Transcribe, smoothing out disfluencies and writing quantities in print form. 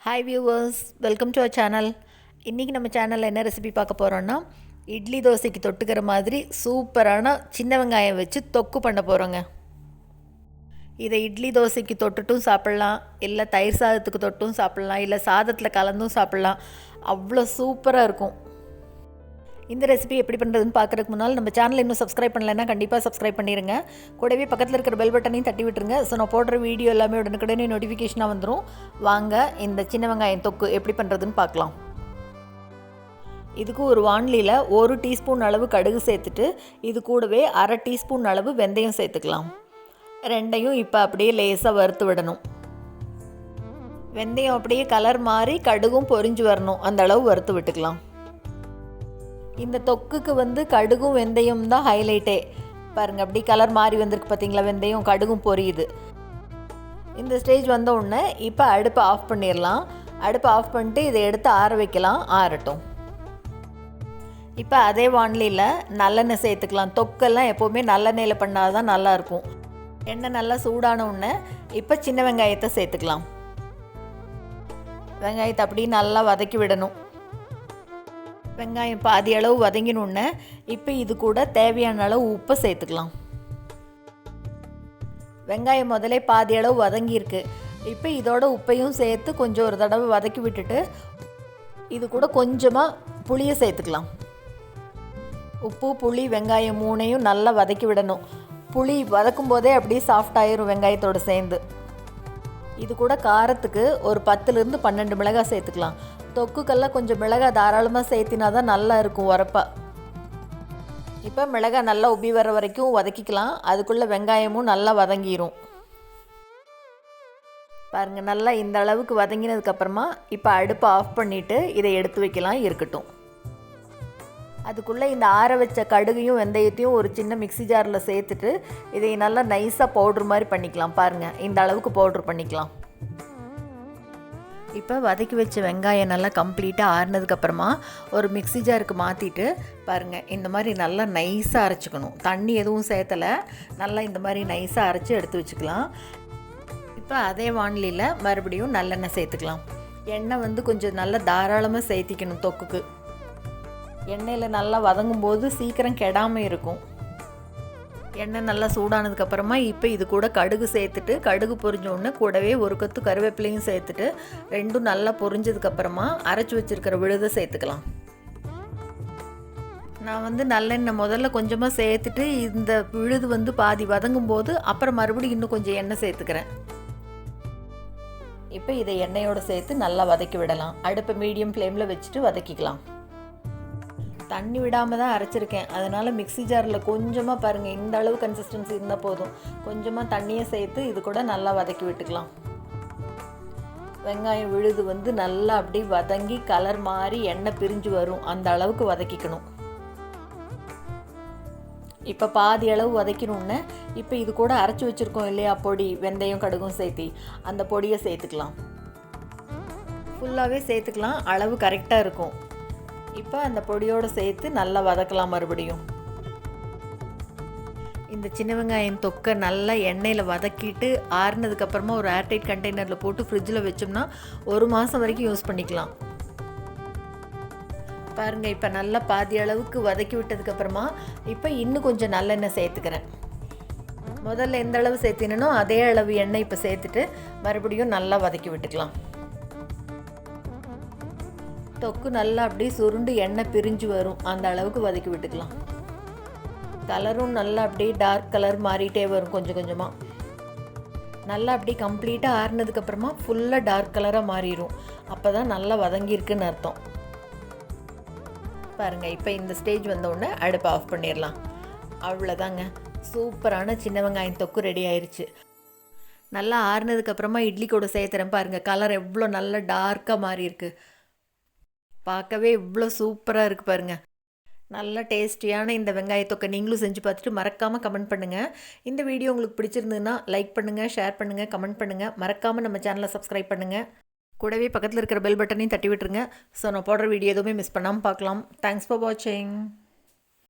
Hi viewers, welcome to our channel. இன்றைக்கி நம்ம சேனலில் என்ன ரெசிபி பார்க்க போகிறோன்னா, இட்லி தோசைக்கு தொட்டுக்கிற மாதிரி சூப்பரான சின்ன வெங்காயம் வச்சு தொக்கு பண்ண போகிறோங்க. இதை இட்லி தோசைக்கு தொட்டுட்டும் சாப்பிட்லாம், இல்லை தயிர் சாதத்துக்கு தொட்டும் சாப்பிட்லாம், இல்லை சாதத்தில் கலந்தும் சாப்பிட்லாம். அவ்வளோ சூப்பராக இருக்கும். இந்த ரெசிபி எப்படி பண்ணுறதுன்னு பார்க்குறதுக்கு முன்னால் நம்ம சேனல் இன்னும் சப்ஸ்கிரைப் பண்ணலைன்னா கண்டிப்பாக சப்ஸ்கிரைப் பண்ணிடுங்க. கூடவே பக்கத்தில் இருக்கிற பெல் பட்டனையும் தட்டி விட்டுருங்க. ஸோ நான் போடுற வீடியோ எல்லாமே உடனுக்குடனே நோட்டிஃபிகேஷனாக வந்துடும். வாங்க இந்த சின்ன வெங்காயம் தொக்கு எப்படி பண்ணுறதுன்னு பார்க்கலாம். இதுக்கு ஒரு வாணலியில் 1 டீஸ்பூன் அளவு கடுகு சேர்த்துட்டு இது கூடவே 1/2 டீஸ்பூன் அளவு வெந்தயம் சேர்த்துக்கலாம். ரெண்டையும் இப்போ அப்படியே லேசாக வறுத்து விடணும். வெந்தயம் அப்படியே கலர் மாறி கடுகும் பொரிஞ்சு வரணும், அந்த அளவு வறுத்து விட்டுக்கலாம். இந்த தொக்குக்கு கடுகும் வெந்தயம் தான் ஹைலைட்டே. பாருங்கள், அப்படி கலர் மாறி வந்திருக்கு பார்த்தீங்களா, வெந்தயம் கடுகும் பொரியுது. இந்த ஸ்டேஜ் வந்த உடனே இப்போ அடுப்பை ஆஃப் பண்ணிடலாம். அடுப்பை ஆஃப் பண்ணிட்டு இதை எடுத்து ஆற வைக்கலாம், ஆறட்டும். இப்போ அதே வாணலியில் நல்லெண்ணெய் சேர்த்துக்கலாம். தொக்கெல்லாம் எப்போவுமே நல்லெண்ணெயில் பண்ணால் தான் நல்லாயிருக்கும். எண்ணெய் நல்லா சூடான உடனே இப்போ சின்ன வெங்காயத்தை சேர்த்துக்கலாம். வெங்காயத்தை அப்படியே நல்லா வதக்கி விடணும். வெங்காயம் பாதி அளவு வதங்கினோடனே இப்போ இது கூட தேவையான அளவு உப்பை சேர்த்துக்கலாம். வெங்காயம் முதலே பாதி அளவு வதங்கியிருக்கு. இப்போ இதோட உப்பையும் சேர்த்து கொஞ்சம் ஒரு தடவை வதக்கி விட்டுட்டு இது கூட கொஞ்சமாக புளியை சேர்த்துக்கலாம். உப்பு, புளி, வெங்காயம் 3ஐயும் நல்லா வதக்கி விடணும். புளி வதக்கும் போதே அப்படியே சாஃப்ட் ஆயிரும் வெங்காயத்தோடு சேர்ந்து. இது கூட காரத்துக்கு ஒரு 10லேருந்து 12 மிளகாய் சேர்த்துக்கலாம். தொக்குக்கெல்லாம் கொஞ்சம் மிளகாய் தாராளமாக சேர்த்தினா தான் நல்லா இருக்கும் உரப்பாக. இப்போ மிளகாய் நல்லா உப்பி வர வரைக்கும் வதக்கிக்கலாம். அதுக்குள்ளே வெங்காயமும் நல்லா வதங்கிடும். பாருங்கள், நல்லா இந்த அளவுக்கு வதங்கினதுக்கப்புறமா இப்போ அடுப்பை ஆஃப் பண்ணிவிட்டு இதை எடுத்து வைக்கலாம், இருக்கட்டும். அதுக்குள்ளே இந்த ஆற வச்ச கடுகையும் வெந்தயத்தையும் ஒரு சின்ன மிக்ஸி ஜாரில் சேர்த்துட்டு இதை நல்லா நைஸாக பவுட்ரு மாதிரி பண்ணிக்கலாம். பாருங்கள், இந்த அளவுக்கு பவுட்ரு பண்ணிக்கலாம். இப்போ வதக்கி வச்ச வெங்காயம் நல்லா கம்ப்ளீட்டாக ஆறுனதுக்கப்புறமா ஒரு மிக்ஸி ஜாருக்கு மாற்றிட்டு பாருங்கள், இந்த மாதிரி நல்லா நைஸாக அரைச்சிக்கணும். தண்ணி எதுவும் சேர்த்தலை, நல்லா இந்த மாதிரி நைஸாக அரைச்சி எடுத்து வச்சுக்கலாம். இப்போ அதே வாணலியில் மறுபடியும் நல்லெண்ணெய் சேர்த்துக்கலாம். எண்ணெய் கொஞ்சம் நல்லா தாராளமாக சேர்த்திக்கணும் தொக்குக்கு. எண்ணெயில் நல்லா வதங்கும் போது சீக்கிரம் கெடாமல் இருக்கும். எண்ணெய் நல்லா சூடானதுக்கப்புறமா இப்போ இது கூட கடுகு சேர்த்துட்டு கடுகு பொரிஞ்சோடனே கூடவே ஒரு கொத்து கருவேப்பிலையும் சேர்த்துட்டு ரெண்டும் நல்லா பொரிஞ்சதுக்கப்புறமா அரைச்சி வச்சுருக்கிற விழுதை சேர்த்துக்கலாம். நான் நல்லெண்ணெய் முதல்ல கொஞ்சமாக சேர்த்துட்டு இந்த விழுது பாதி வதங்கும் போது அப்புறம் மறுபடியும் இன்னும் கொஞ்சம் எண்ணெய் சேர்த்துக்கிறேன். இப்போ இதை எண்ணெயோடு சேர்த்து நல்லா வதக்கி விடலாம். அடுப்பை மீடியம் ஃப்ளேமில் வச்சுட்டு வதக்கிக்கலாம். தண்ணி விடாமல் தான் அரைச்சிருக்கேன், அதனால் மிக்ஸி ஜாரில் கொஞ்சமாக பாருங்கள், இந்த அளவு கன்சிஸ்டன்சி இருந்தால் போதும். கொஞ்சமாக தண்ணியை சேர்த்து இது கூட நல்லா வதக்கி விட்டுக்கலாம். வெங்காயம் விழுது நல்லா அப்படி வதங்கி கலர் மாறி எண்ணெய் பிரிஞ்சு வரும், அந்த அளவுக்கு வதக்கிக்கணும். இப்போ பாதி அளவு வதக்கணுன்னு இப்போ இது கூட அரைச்சி வச்சுருக்கோம் இல்லையா பொடி, வெந்தயம் கடுகும் சேர்த்தி, அந்த பொடியை சேர்த்துக்கலாம். ஃபுல்லாகவே சேர்த்துக்கலாம், அளவு கரெக்டாக இருக்கும். இப்போ அந்த பொடியோடு சேர்த்து நல்லா வதக்கலாம். மறுபடியும் இந்த சின்ன வெங்காயம் தொக்கை நல்லா எண்ணெயில் வதக்கிட்டு ஆறுனதுக்கப்புறமா ஒரு ஏர்டைட் கண்டெய்னரில் போட்டு ஃப்ரிட்ஜில் வச்சோம்னா 1 மாதம் வரைக்கும் யூஸ் பண்ணிக்கலாம். பாருங்கள், இப்போ நல்லா பாதி அளவுக்கு வதக்கி விட்டதுக்கப்புறமா இப்போ இன்னும் கொஞ்சம் நல்லெண்ணெய் சேர்த்துக்கிறேன். முதல்ல எந்த அளவு சேர்த்தினோ அதே அளவு எண்ணெய் இப்போ சேர்த்துட்டு மறுபடியும் நல்லா வதக்கி விட்டுக்கலாம். தொக்கு நல்லா அப்படியே சுருண்டு எண்ணெய் பிரிஞ்சு வரும், அந்த அளவுக்கு வதக்கி விட்டுக்கலாம். கலரும் நல்லா அப்படியே டார்க் கலர் மாறிட்டே வரும் கொஞ்சம் கொஞ்சமாக. நல்லா அப்படியே கம்ப்ளீட்டாக ஆறுனதுக்கப்புறமா ஃபுல்லாக டார்க் கலராக மாறிடும். அப்போ தான் நல்லா வதங்கியிருக்குன்னு அர்த்தம். பாருங்கள், இப்போ இந்த ஸ்டேஜ் வந்தோடனே அடுப்பை ஆஃப் பண்ணிடலாம். அவ்வளோதாங்க, சூப்பரான சின்ன வெங்காயம் தொக்கு ரெடி ஆயிடுச்சு. நல்லா ஆறுனதுக்கப்புறமா இட்லி கூட சேர்த்துறேன். பாருங்கள், கலர் எவ்வளோ நல்லா டார்க்காக மாறி இருக்குது. பார்க்கவே இவ்வளோ சூப்பராக இருக்குது பாருங்கள். நல்ல டேஸ்டியான இந்த வெங்காயத்தொக்கை நீங்களும் செஞ்சு பார்த்துட்டு மறக்காமல் கமெண்ட் பண்ணுங்கள். இந்த வீடியோ உங்களுக்கு பிடிச்சிருந்ததுன்னா லைக் பண்ணுங்கள், ஷேர் பண்ணுங்கள், கமெண்ட் பண்ணுங்கள். மறக்காமல் நம்ம சேனலை சப்ஸ்கிரைப் பண்ணுங்கள். கூடவே பக்கத்தில் இருக்கிற பெல் பட்டனையும் தட்டி விட்டுருங்க. ஸோ நான் போடுற வீடியோ எதுவுமே மிஸ் பண்ணாமல் பார்க்கலாம். தேங்க்ஸ் ஃபார் வாட்சிங்.